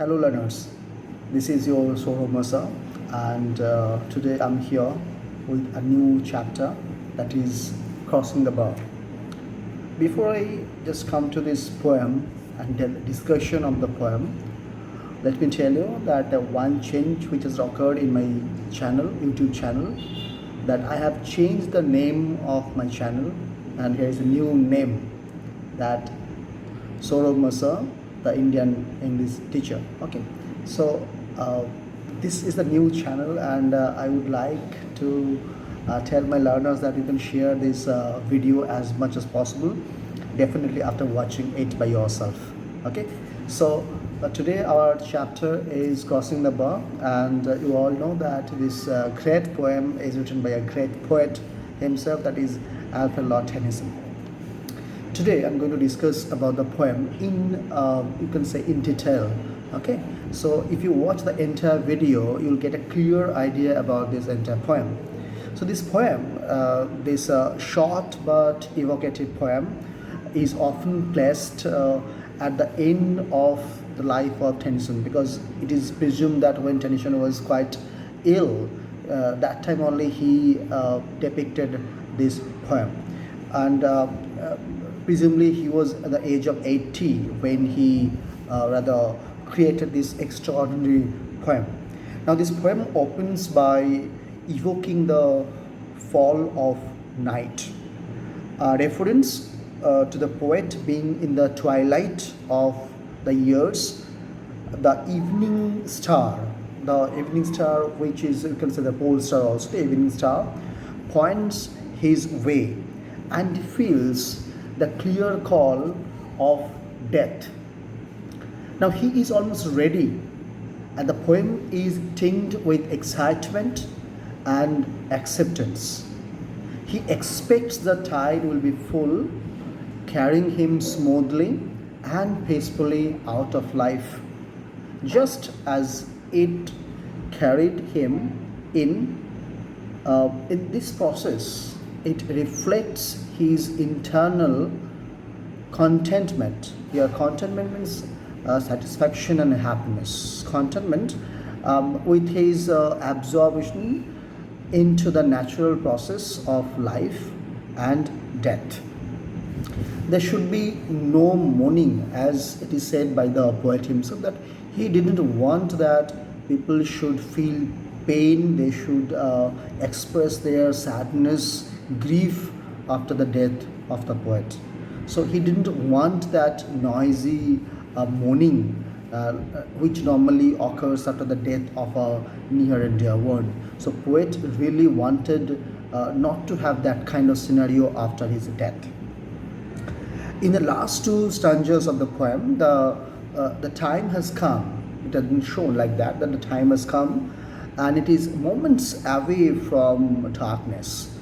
Hello learners, this is your Soromasa and today I'm here with a new chapter that is Crossing the Bar. Before I just come to this poem and the discussion of the poem, let me tell you that one change which has occurred in my channel, YouTube channel, that I have changed the name of my channel and here is a new name, that Soromasa, the Indian English teacher. Okay, so this is the new channel and I would like to tell my learners that you can share this video as much as possible, definitely after watching it by yourself. Okay, so today our chapter is Crossing the Bar, and you all know that this great poem is written by a great poet himself, that is Alfred Lord Tennyson. Today I'm going to discuss about the poem in you can say in detail. Okay, so if you watch the entire video you'll get a clear idea about this entire poem. So this poem, this short but evocative poem, is often placed at the end of the life of Tennyson, because it is presumed that when Tennyson was quite ill, that time only he depicted this poem, and presumably he was at the age of 80 when he rather created this extraordinary poem. Now this poem opens by evoking the fall of night, a reference to the poet being in the twilight of the years. The evening star, which is, you can say, the pole star also, the evening star, points his way and feels the clear call of death. Now he is almost ready, and the poem is tinged with excitement and acceptance. He expects the tide will be full, carrying him smoothly and peacefully out of life, just as it carried him in. In this process, it reflects his internal contentment. Here, contentment means satisfaction and happiness. Contentment with his absorption into the natural process of life and death. There should be no mourning, as it is said by the poet himself, that he didn't want that people should feel pain, they should express their sadness, grief after the death of the poet. So he didn't want that noisy mourning which normally occurs after the death of a near and dear one. So poet really wanted not to have that kind of scenario after his death. In the last two stanzas of the poem, the time has come. It has been shown like that the time has come, and it is moments away from darkness.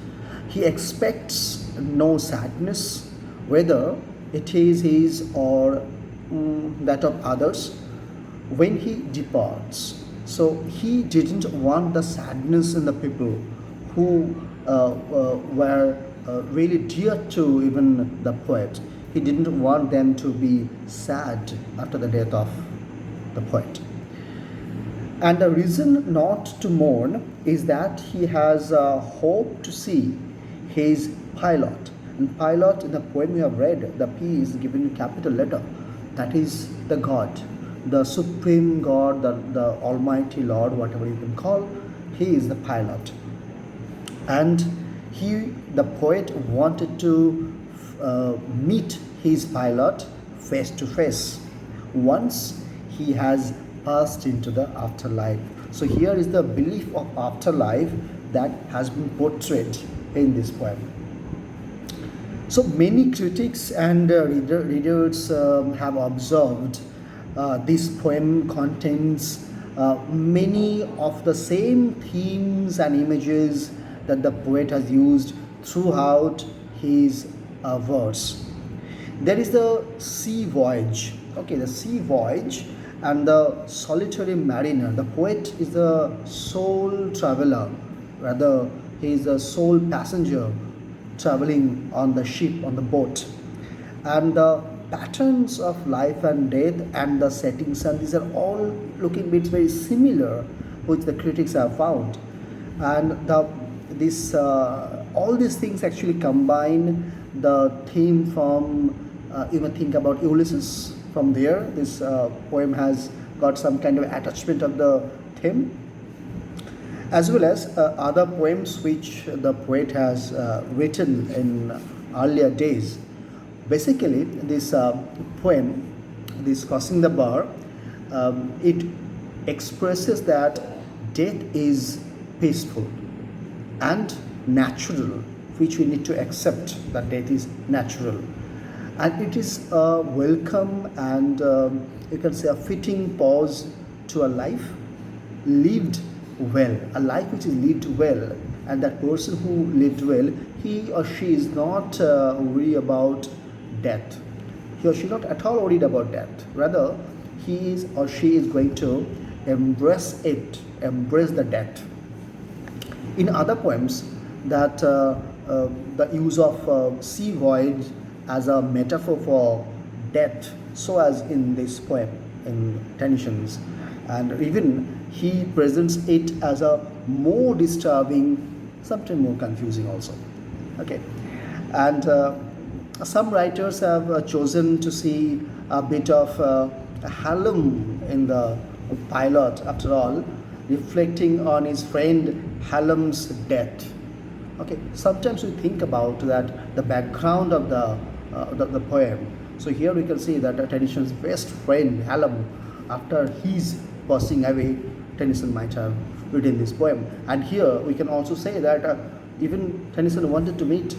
He expects no sadness, whether it is his or that of others, when he departs. So he didn't want the sadness in the people who were really dear to even the poet. He didn't want them to be sad after the death of the poet. And the reason not to mourn is that he has hope to see his pilot. And pilot, in the poem you have read, the P is given in capital letter. That is the God, the supreme God, the Almighty Lord, whatever you can call. He is the pilot. And the poet wanted to meet his pilot face to face once he has passed into the afterlife. So here is the belief of afterlife that has been portrayed in this poem. So many critics and readers have observed this poem contains many of the same themes and images that the poet has used throughout his verse. There is the sea voyage, okay, the sea voyage and the solitary mariner. The poet is a sole traveler, rather he is a sole passenger traveling on the ship, on the boat. And the patterns of life and death and the settings, and these are all looking bits very similar, which the critics have found. And this all these things actually combine the theme from you may think about Ulysses. From there, this poem has got some kind of attachment of the theme, as well as other poems which the poet has written in earlier days. Basically, this poem, this Crossing the Bar, it expresses that death is peaceful and natural, which we need to accept that death is natural. And it is a welcome and you can say a fitting pause to a life lived well, a life which is lived well. And that person who lived well, he or she is not worried about death. He or she not at all worried about death. Rather, he is or she is going to embrace it, embrace the death. In other poems, that the use of sea voyage as a metaphor for death, so as in this poem in Tennyson's, and even he presents it as a more disturbing, sometimes more confusing also. Okay, and some writers have chosen to see a bit of Hallam in the pilot, after all, reflecting on his friend Hallam's death. Okay, sometimes we think about that the background of the poem. So here we can see that Tennyson's best friend Hallam, after his passing away, Tennyson might have written this poem. And here we can also say that even Tennyson wanted to meet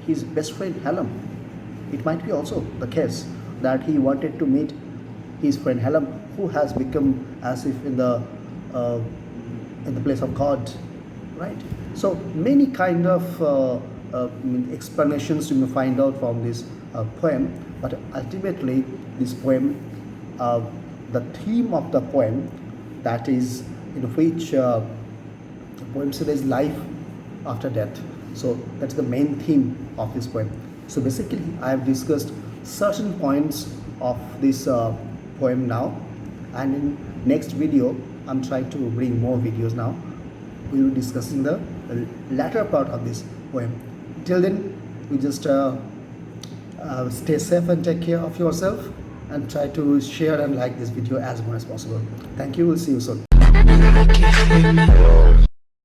his best friend Hallam. It might be also the case that he wanted to meet his friend Hallam, who has become as if in the place of God, right? So many kind of explanations you may find out from this poem, but ultimately this poem, the theme of the poem, that is in which the poem says life after death. So that's the main theme of this poem. So basically I have discussed certain points of this poem now, and in next video I'm trying to bring more videos now. We will be discussing the latter part of this poem. Till then, we just stay safe and take care of yourself, and try to share and like this video as much as possible. Thank you. We'll see you soon.